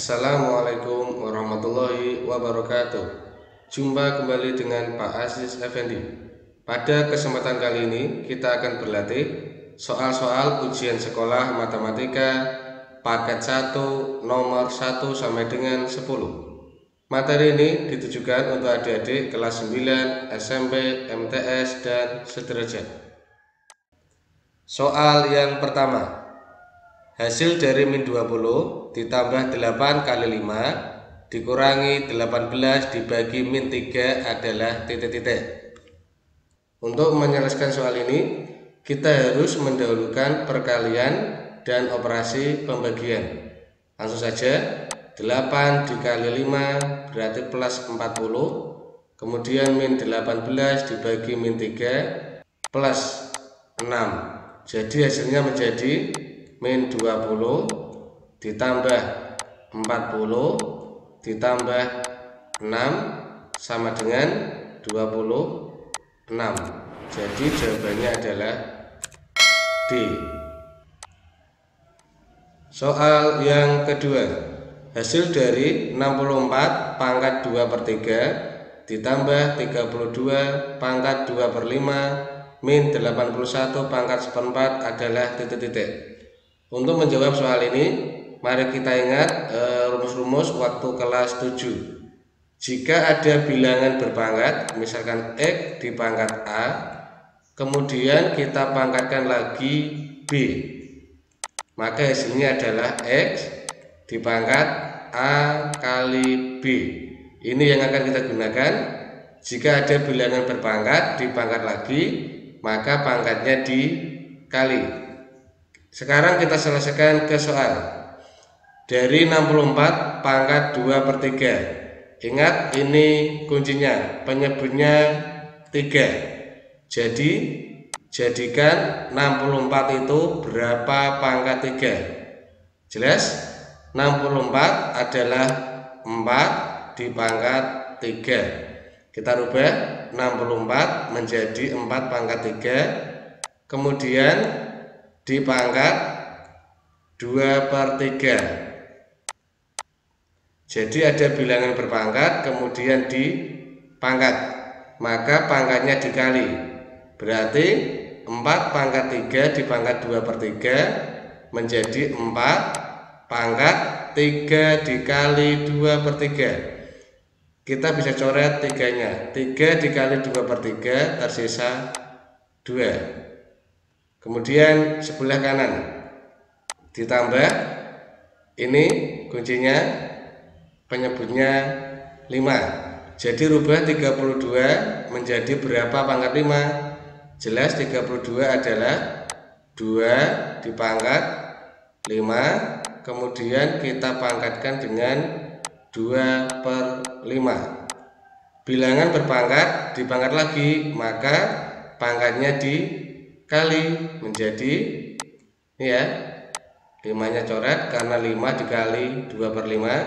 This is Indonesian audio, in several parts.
Assalamualaikum warahmatullahi wabarakatuh. Jumpa kembali dengan Pak Aziz Effendi. Pada kesempatan kali ini kita akan berlatih soal-soal ujian sekolah matematika paket 1 nomor 1 sampai dengan 10. Materi ini ditujukan untuk adik-adik kelas 9, SMP, MTS, dan sederajat. Soal yang pertama. Hasil dari min 20 ditambah 8 kali 5 dikurangi 18 dibagi min 3 adalah titik-titik. Untuk menyelesaikan soal ini, kita harus mendahulukan perkalian dan operasi pembagian. Langsung saja, 8 dikali 5 berarti plus 40. Kemudian min 18 dibagi min 3 plus 6. Jadi hasilnya menjadi min 20 ditambah 40 ditambah 6 sama dengan 26. Jadi jawabannya adalah D. Soal yang kedua. Hasil dari 64 pangkat 2/3 ditambah 32 pangkat 2/5 min 81 pangkat 1/4 adalah titik-titik. Untuk menjawab soal ini, mari kita ingat rumus-rumus waktu kelas 7. Jika ada bilangan berpangkat, misalkan X di pangkat A, kemudian kita pangkatkan lagi B, maka hasilnya adalah X di pangkat A kali B. Ini yang akan kita gunakan. Jika ada bilangan berpangkat dipangkat lagi, maka pangkatnya dikali. Sekarang kita selesaikan ke soal. Dari 64 pangkat 2/3. Ingat ini kuncinya, penyebutnya 3. Jadi jadikan 64 itu berapa pangkat 3? Jelas? 64 adalah 4 di pangkat 3. Kita rubah 64 menjadi 4 pangkat 3. Kemudian dipangkat 2/3. Jadi ada bilangan berpangkat kemudian dipangkat, maka pangkatnya dikali. Berarti 4 pangkat 3 dipangkat 2/3 menjadi 4 pangkat 3 dikali 2/3. Kita bisa coret 3-nya. 3 dikali 2/3 tersisa 2. Kemudian sebelah kanan ditambah, ini kuncinya, penyebutnya 5. Jadi rubah 32 menjadi berapa pangkat 5? Jelas 32 adalah 2 dipangkat 5. Kemudian kita pangkatkan dengan 2/5. Bilangan berpangkat dipangkat lagi, maka pangkatnya dikali menjadi ini ya, 5-nya coret karena 5 dikali 2/5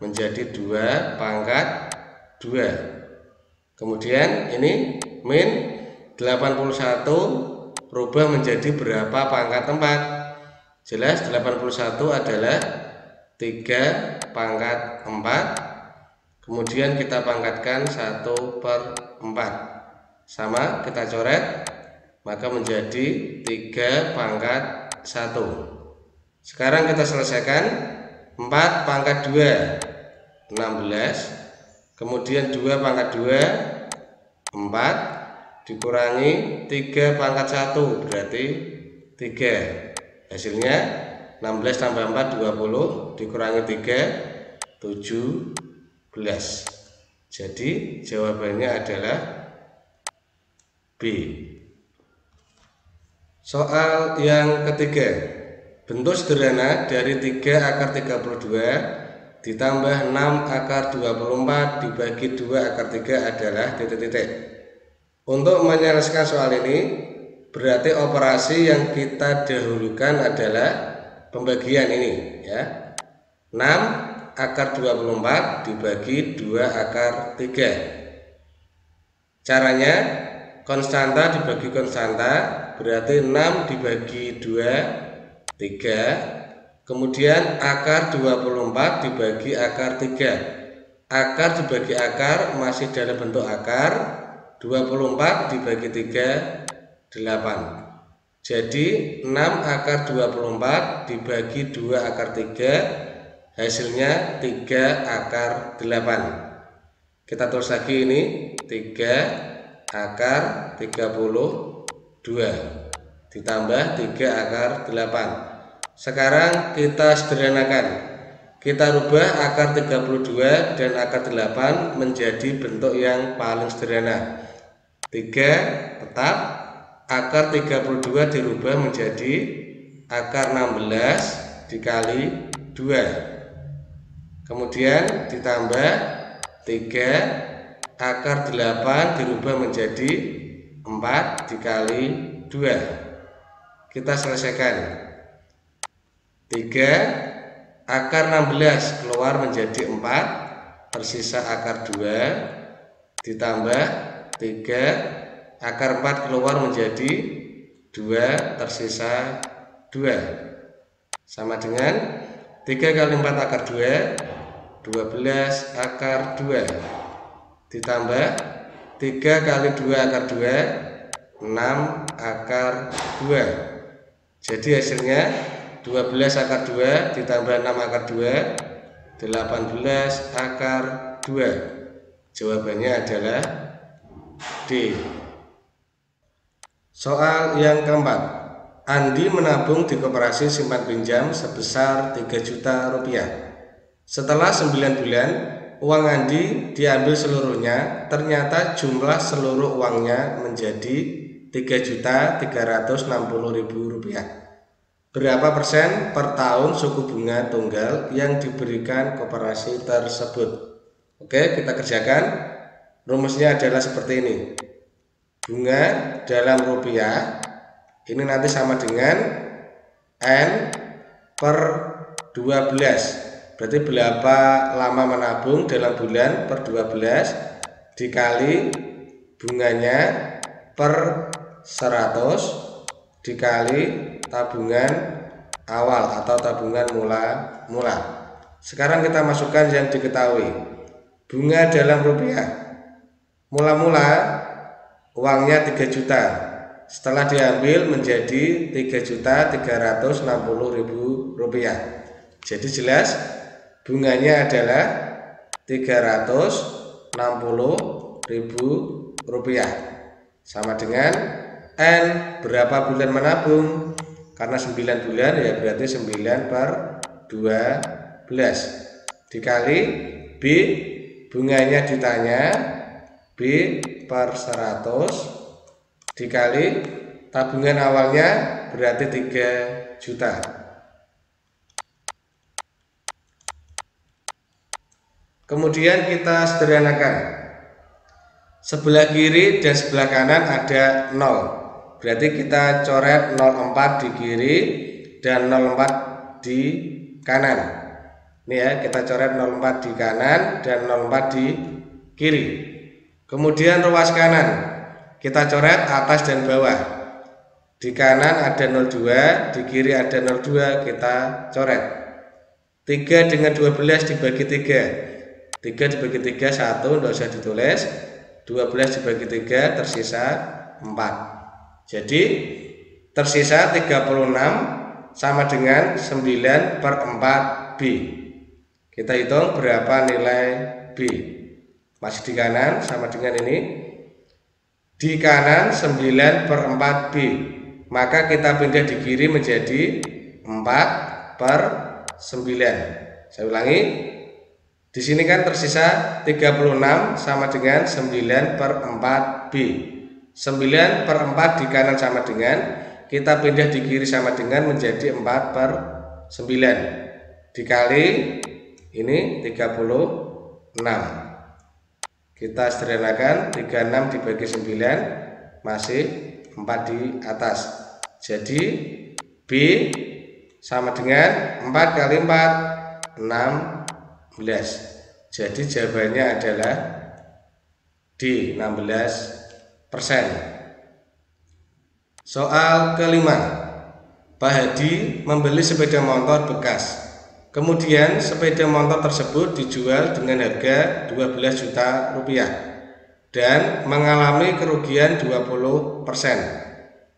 menjadi 2 pangkat 2. Kemudian ini min 81 rubah menjadi berapa pangkat 4? Jelas 81 adalah 3 pangkat 4. Kemudian kita pangkatkan 1/4. Sama, kita coret, maka menjadi 3 pangkat 1. Sekarang kita selesaikan. 4 pangkat 2 16. Kemudian 2 pangkat 2 4 dikurangi 3 pangkat 1 berarti 3. Hasilnya 16 tambah 4 20 dikurangi 3 17. Jadi jawabannya adalah B. Soal yang ketiga. Bentuk sederhana dari 3 akar 32 ditambah 6 akar 24 dibagi 2 akar 3 adalah titik-titik. Untuk menyelesaikan soal ini, berarti operasi yang kita dahulukan adalah pembagian ini ya. 6 akar 24 dibagi 2 akar 3. Caranya konstanta dibagi konstanta, berarti 6 dibagi 2 3. Kemudian akar 24 dibagi akar 3. Akar dibagi akar masih dalam bentuk akar. 24 dibagi 3, 8. Jadi 6 akar 24 dibagi 2 akar 3, hasilnya 3 akar 8. Kita tulis lagi ini 3 akar 32 ditambah 3 akar 8. Sekarang kita sederhanakan. Kita rubah akar 32 dan akar 8 menjadi bentuk yang paling sederhana. 3 tetap, akar 32 dirubah menjadi akar 16 dikali 2. Kemudian ditambah 3 akar 8 dirubah menjadi 4 dikali 2. Kita selesaikan. 3 akar 16 keluar menjadi 4, tersisa akar 2 ditambah 3 akar 4 keluar menjadi 2, tersisa 2. Sama dengan 3 kali 4 akar 2, 12 akar 2. Ditambah 3 kali 2 akar 2, 6 akar 2. Jadi hasilnya 12 akar 2 ditambah 6 akar 2, 18 akar 2. Jawabannya adalah D. Soal yang keempat, Andi menabung di koperasi simpan pinjam sebesar 3 juta rupiah. Setelah 9 bulan, uang Andi diambil seluruhnya, ternyata jumlah seluruh uangnya menjadi 3.360.000 rupiah. Berapa persen per tahun suku bunga tunggal yang diberikan koperasi tersebut? Oke, kita kerjakan. Rumusnya adalah seperti ini. Bunga dalam rupiah ini nanti sama dengan N per 12. Berarti berapa lama menabung dalam bulan per 12 dikali bunganya per 100 dikali tabungan awal atau tabungan mula. Sekarang kita masukkan yang diketahui. Bunga dalam rupiah mula-mula uangnya 3 juta, setelah diambil menjadi 3.360.000 rupiah. Jadi jelas bunganya adalah 360.000 rupiah. Sama dengan N berapa bulan menabung, karena 9 bulan ya berarti 9 per 12 dikali B bunganya ditanya, B per 100 dikali tabungan awalnya berarti 3 juta. Kemudian kita sederhanakan. Sebelah kiri dan sebelah kanan ada 0. Berarti kita coret 04 di kiri dan 04 di kanan. Ini ya, kita coret 04 di kanan dan 04 di kiri. Kemudian ruas kanan kita coret atas dan bawah. Di kanan ada 02, di kiri ada 02, kita coret. 3 dengan 12 dibagi 3. 3 dibagi 3 1, tidak usah ditulis. 12 dibagi 3 tersisa 4. Jadi tersisa 36 sama dengan 9 per 4B. Kita hitung berapa nilai B. Masih di kanan sama dengan ini. Di kanan 9 per 4B. Maka kita pindah di kiri menjadi 4 per 9. Saya ulangi. Di sini kan tersisa 36 sama dengan 9 per 4B. 9 per 4 di kanan sama dengan, kita pindah di kiri sama dengan menjadi 4 per 9 dikali ini 36. Kita sederhanakan, 36 dibagi 9 masih 4 di atas. Jadi B sama dengan 4 kali 4 16. Jadi jawabannya adalah D, 16%. Soal kelima, Pak Hadi membeli sepeda motor bekas. Kemudian sepeda motor tersebut dijual dengan harga 12 juta rupiah dan mengalami kerugian 20%.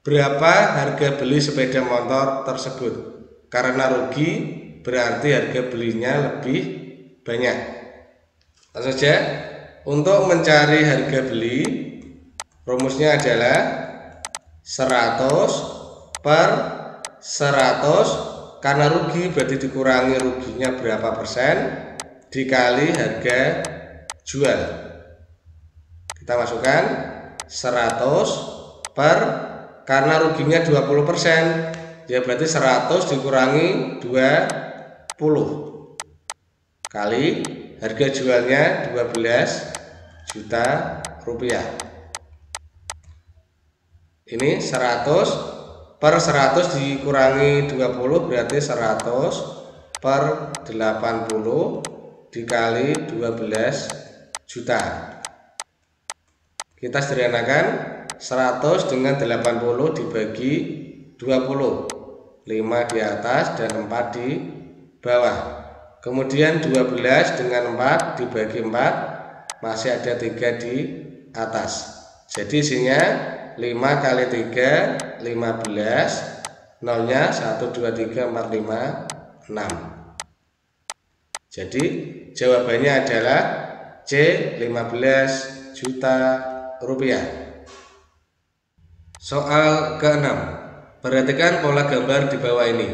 Berapa harga beli sepeda motor tersebut? Karena rugi berarti harga belinya lebih banyak. Langsung saja, untuk mencari harga beli rumusnya adalah 100 per 100, karena rugi berarti dikurangi ruginya berapa persen dikali harga jual. Kita masukkan 100 per, karena ruginya 20%, ya berarti 100 dikurangi 20 kali harga jualnya 12 juta rupiah. Ini 100 per 100 dikurangi 20 berarti 100 per 80 dikali 12 juta. Kita sederhanakan, 100 dengan 80 dibagi 20, 5 di atas dan 4 di bawah. Kemudian 12 dengan 4 dibagi 4, masih ada 3 di atas. Jadi isinya 5 kali 3, 15, nolnya 1, 2, 3, 4, 5, 6. Jadi jawabannya adalah C, 15 juta rupiah. Soal ke-6. Perhatikan pola gambar di bawah ini.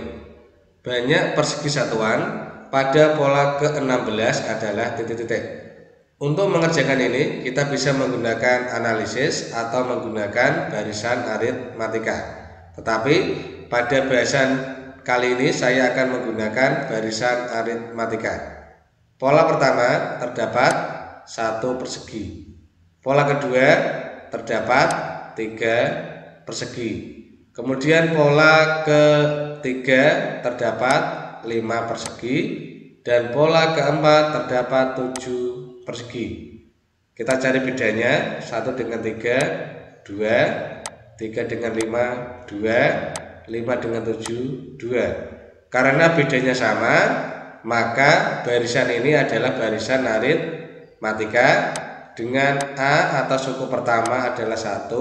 Banyak persegi satuan pada pola ke-16 adalah titik-titik. Untuk mengerjakan ini, kita bisa menggunakan analisis atau menggunakan barisan aritmatika. Tetapi pada bahasan kali ini saya akan menggunakan barisan aritmatika. Pola pertama terdapat 1 persegi. Pola kedua terdapat 3 persegi. Kemudian pola ketiga terdapat 5 persegi dan pola keempat terdapat 7 persegi. Kita cari bedanya. 1 dengan 3, 2, 3 dengan 5, 2, 5 dengan 7, 2. Karena bedanya sama, maka barisan ini adalah barisan aritmatika dengan A atau suku pertama adalah 1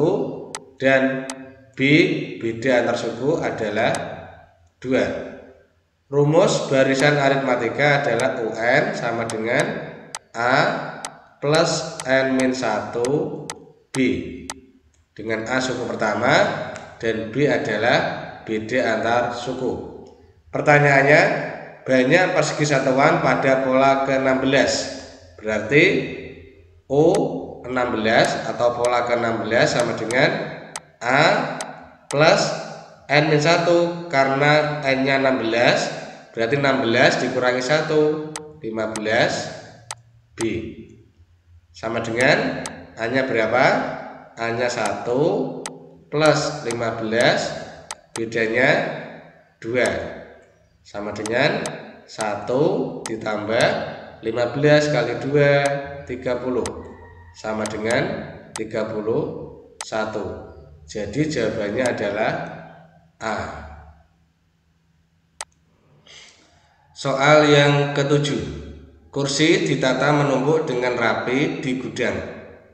dan B beda antar suku adalah 2. Rumus barisan aritmatika adalah UN sama dengan A plus N-1 B, dengan A suku pertama dan B adalah beda antar suku. Pertanyaannya, banyak persegi satuan pada pola ke-16, berarti O16 atau pola ke-16 sama dengan A plus N-1, karena N-nya 16 berarti 16 dikurangi 1, 15 B sama dengan A-nya berapa? A-nya 1 plus 15 bedanya 2 sama dengan 1 ditambah 15 kali 2 30 sama dengan 31. Jadi jawabannya adalah A. Soal yang ke-7. Kursi ditata menumpuk dengan rapi di gudang.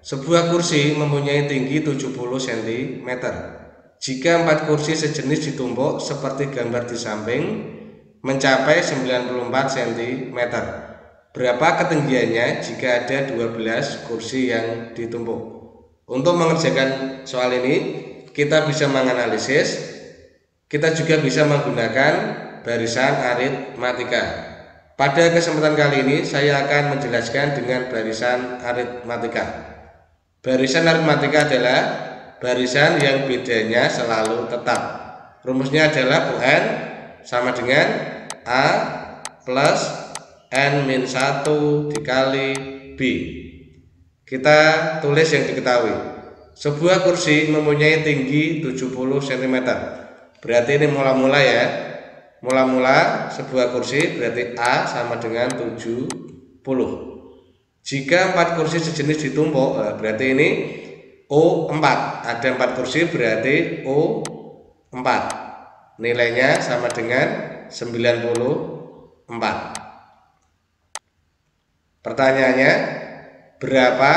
Sebuah kursi mempunyai tinggi 70 cm. Jika 4 kursi sejenis ditumpuk seperti gambar di samping mencapai 94 cm. Berapa ketinggiannya jika ada 12 kursi yang ditumpuk? Untuk mengerjakan soal ini, kita bisa menganalisis, kita juga bisa menggunakan barisan aritmatika. Pada kesempatan kali ini saya akan menjelaskan dengan barisan aritmatika. Barisan aritmatika adalah barisan yang bedanya selalu tetap. Rumusnya adalah UN sama dengan A plus N-1 dikali B. Kita tulis yang diketahui. Sebuah kursi mempunyai tinggi 70 cm. Berarti ini mula-mula ya. Mula-mula sebuah kursi berarti A sama dengan 70. Jika 4 kursi sejenis ditumpuk, berarti ini O4. Ada 4 kursi berarti O4. nilainya sama dengan 94. Pertanyaannya, berapa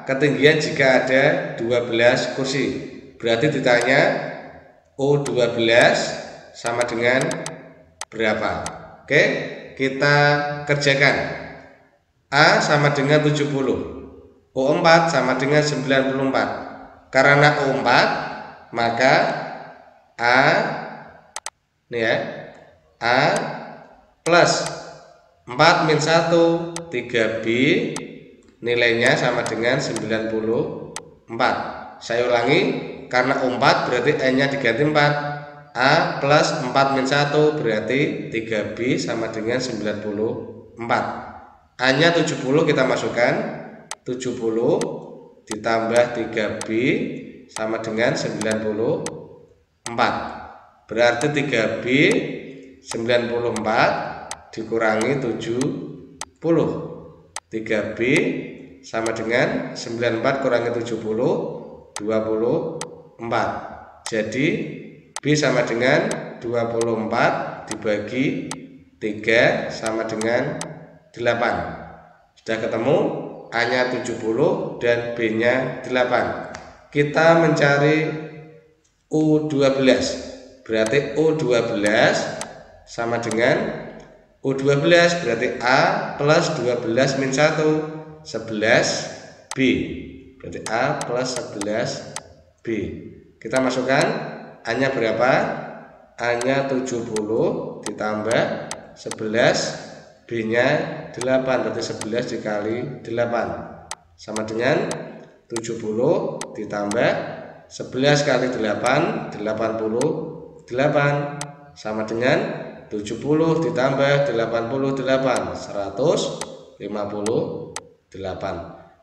ketinggian jika ada 12 kursi? Berarti ditanya O12 sama dengan berapa? Oke, kita kerjakan. A sama dengan 70, O4 sama dengan 94. Karena O4, maka A nih ya, A plus 4 min 1 3B nilainya sama dengan 94. Saya ulangi, karena O4 berarti N nya diganti 4, A plus 4 min 1 berarti 3B sama dengan 94. A nya 70 kita masukkan, 70 ditambah 3B sama dengan 94. Berarti 3B 94 dikurangi 70. 3B sama dengan 94 kurangi 70, 24. Jadi B sama dengan 24 dibagi 3 sama dengan 8. Sudah ketemu, A nya 70 dan B nya 8. Kita mencari U12. Berarti U12 sama dengan U12 berarti A plus 12 min 1 11B. Berarti A plus 11B. Kita masukkan, A nya berapa? A nya 70 ditambah 11, B nya 8. Berarti 11 dikali 8 sama dengan 70 ditambah 11 kali 8, 88 sama dengan 70 ditambah 88, 158.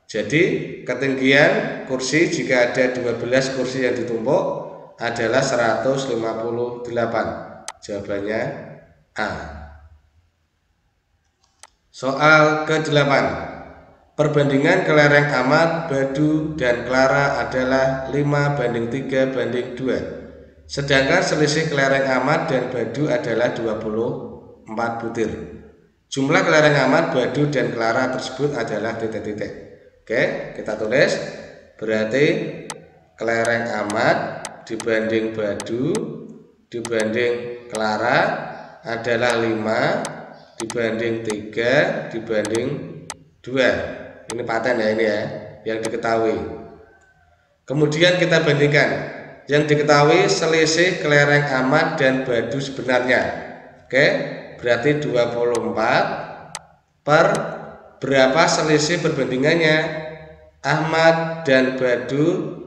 Jadi ketinggian kursi jika ada 12 kursi yang ditumpuk adalah 158. Jawabannya A. Soal ke-8. Perbandingan kelereng Ahmad, Badu, dan Clara adalah 5:3:2. Sedangkan selisih kelereng Ahmad dan Badu adalah 24 butir. Jumlah kelereng Ahmad, Badu, dan Clara tersebut adalah titik-titik. Oke, kita tulis. Berarti kelereng Ahmad dibanding Badu dibanding Clara adalah 5 dibanding 3 dibanding 2. Ini paten ya, ini ya, yang diketahui. Kemudian kita bandingkan. Yang diketahui selisih kelereng Ahmad dan Badu sebenarnya. Oke, berarti 24 per berapa selisih perbandingannya? Ahmad dan Badu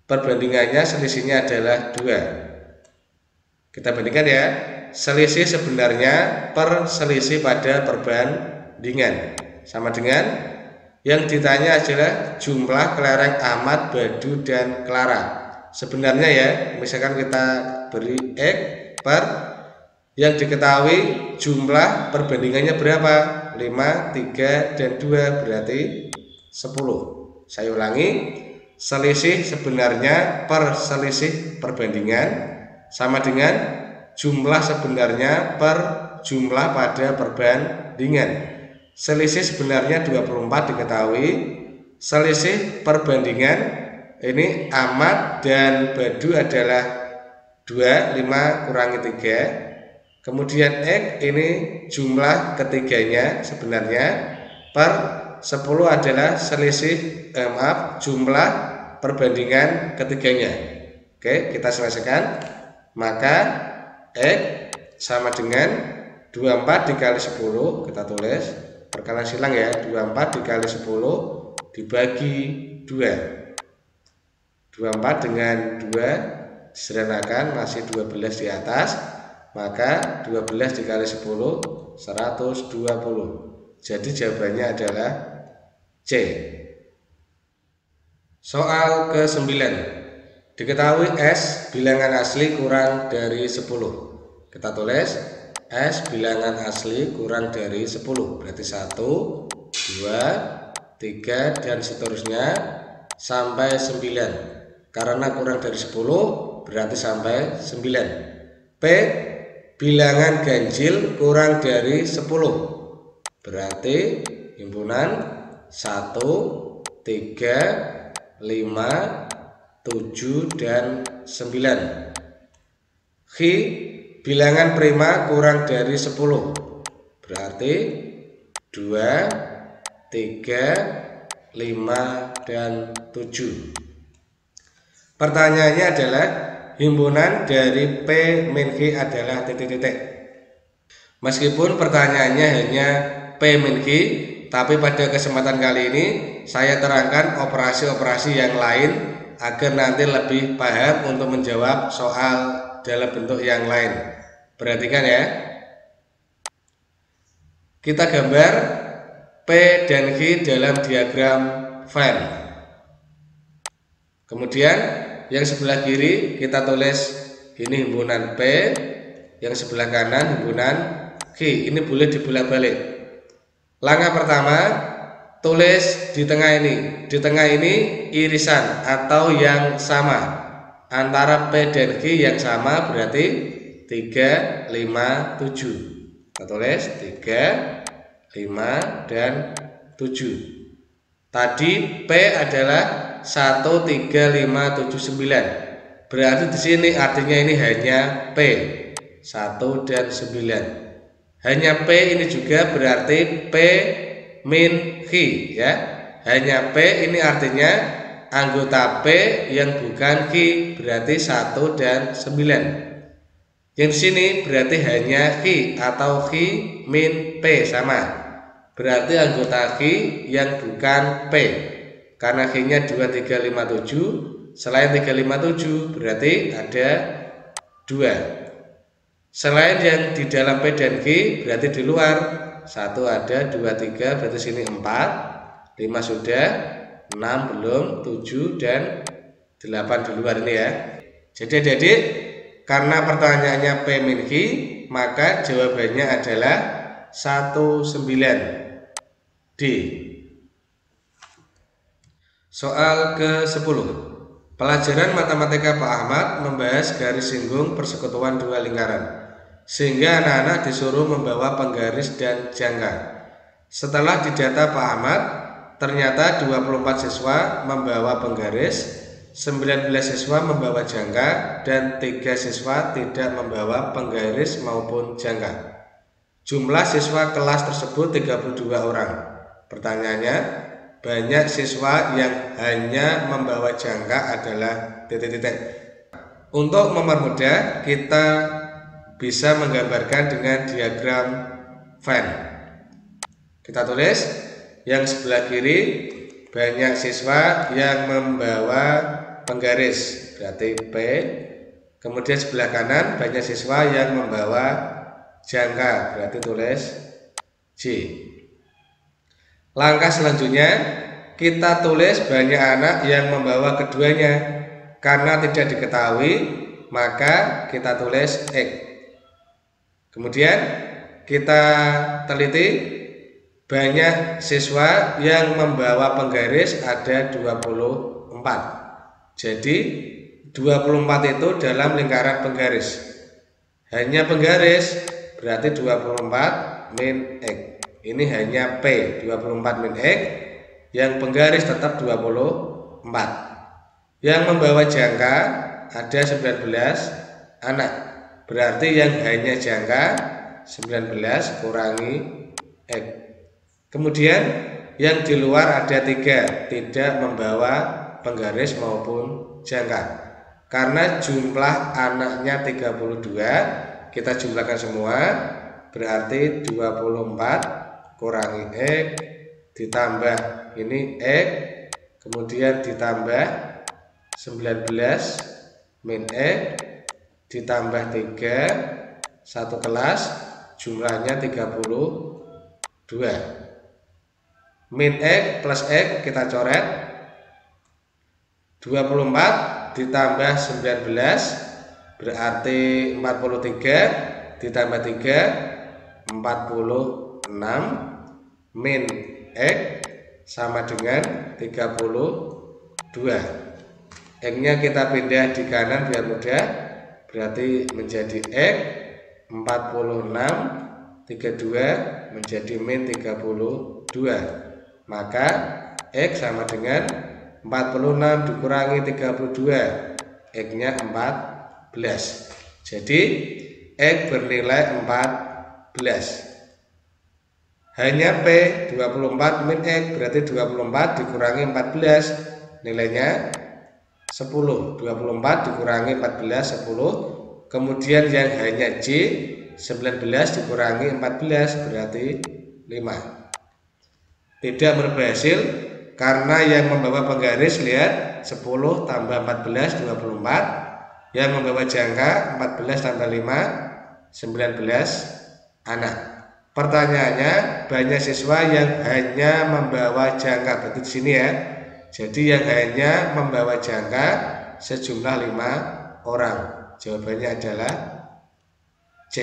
perbandingannya selisihnya adalah 2. Kita bandingkan ya. Selisih sebenarnya per selisih pada perbandingan sama dengan yang ditanya adalah jumlah kelereng Ahmad, Badu, dan Clara. Sebenarnya ya, misalkan kita beri X per yang diketahui jumlah perbandingannya berapa? 5, 3, dan 2 berarti 10. Saya ulangi, selisih sebenarnya per selisih perbandingan sama dengan jumlah sebenarnya per jumlah pada perbandingan. Selisih sebenarnya 24 diketahui, selisih perbandingan ini Ahmad dan Badu adalah 2, 5 kurangi 3. Kemudian X ini jumlah ketiganya sebenarnya per 10 adalah selisih jumlah perbandingan ketiganya. Oke, kita selesaikan. Maka X sama dengan 24 dikali 10, kita tulis perkalian silang ya, 24 dikali 10 dibagi 2. 24 dengan 2 disederhanakan, masih 12 di atas, maka 12 dikali 10 120. Jadi jawabannya adalah C. Soal ke-9. Diketahui S bilangan asli kurang dari 10. Kita tulis S bilangan asli kurang dari 10. Berarti 1, 2, 3 dan seterusnya sampai 9. Karena kurang dari 10 berarti sampai 9. bilangan ganjil kurang dari 10. Berarti himpunan 1, 3, 5, 7, dan 9. Bilangan prima kurang dari 10. Berarti 2, 3, 5, dan 7. Pertanyaannya adalah himpunan dari P min Q adalah titik-titik. Meskipun pertanyaannya hanya P min Q, tapi pada kesempatan kali ini saya terangkan operasi-operasi yang lain agar nanti lebih paham untuk menjawab soal dalam bentuk yang lain. Perhatikan ya. Kita gambar P dan Q dalam diagram Venn. Kemudian yang sebelah kiri kita tulis ini himpunan P, yang sebelah kanan himpunan Q. Ini boleh dibolak-balik. Langkah pertama, tulis di tengah ini. Di tengah ini irisan atau yang sama antara P dan Q, yang sama berarti 3, 5, 7. Kita tulis 3, 5, dan 7. Tadi P adalah 1, 3, 5, 7, 9. Berarti di sini artinya ini hanya P 1 dan 9. Hanya P ini juga berarti P min Q ya. Hanya P ini artinya anggota P yang bukan Q, berarti 1 dan 9. Yang di sini berarti hanya Q atau Q min P sama. Berarti anggota Q yang bukan P. Karena Q-nya 2, 3, 5, 7. Selain 3, 5, 7 berarti ada 2. Selain yang di dalam P dan Q berarti di luar. 1 ada, 2, 3 berarti sini 4. 5 sudah, 6 belum, 7 dan 8 di luar ini ya. Jadi adik-adik, karena pertanyaannya P min Q, maka jawabannya adalah 19 D. Soal ke-10. Pelajaran matematika Pak Ahmad membahas garis singgung persekutuan dua lingkaran, sehingga anak-anak disuruh membawa penggaris dan jangka. Setelah didata Pak Ahmad, ternyata 24 siswa membawa penggaris, 19 siswa membawa jangka, dan 3 siswa tidak membawa penggaris maupun jangka. Jumlah siswa kelas tersebut 32 orang. Pertanyaannya, banyak siswa yang hanya membawa jangka adalah titik-titik. Untuk mempermudah, kita bisa menggambarkan dengan diagram Venn. Kita tulis yang sebelah kiri banyak siswa yang membawa penggaris, berarti P. Kemudian sebelah kanan banyak siswa yang membawa jangka, berarti tulis J. Langkah selanjutnya kita tulis banyak anak yang membawa keduanya. Karena tidak diketahui maka kita tulis X. Kemudian kita teliti banyak siswa yang membawa penggaris ada 24. Jadi 24 itu dalam lingkaran penggaris. Hanya penggaris berarti 24 min X. Ini hanya P 24 min X. Yang penggaris tetap 24. Yang membawa jangka ada 19 anak. Berarti yang hanya jangka 19 kurangi X. Kemudian yang di luar ada 3 tidak membawa penggaris maupun jangka. Karena jumlah anaknya 32, kita jumlahkan semua, berarti 24 kurangi X ditambah ini X, kemudian ditambah 19 min X ditambah 3, satu kelas jumlahnya 32. Min X plus X kita coret, 24 ditambah 19 berarti 43 ditambah 3 46 min X sama dengan 32. X nya kita pindah di kanan biar mudah, berarti menjadi X 46, 32 menjadi min 32. Maka X sama dengan 46 dikurangi 32, X-nya 14. Jadi X bernilai 14. Hanya P 24 min X, berarti 24 dikurangi 14, nilainya 10. 24 dikurangi 14, 10. Kemudian yang hanya J 19 dikurangi 14, berarti 5. Tidak berhasil karena yang membawa penggaris, lihat, 10 tambah 14 24. Yang membawa jangka 14 tambah 5 19 anak. Pertanyaannya, banyak siswa yang hanya membawa jangka, berarti di sini ya. Jadi yang hanya membawa jangka sejumlah 5 orang. Jawabannya adalah C.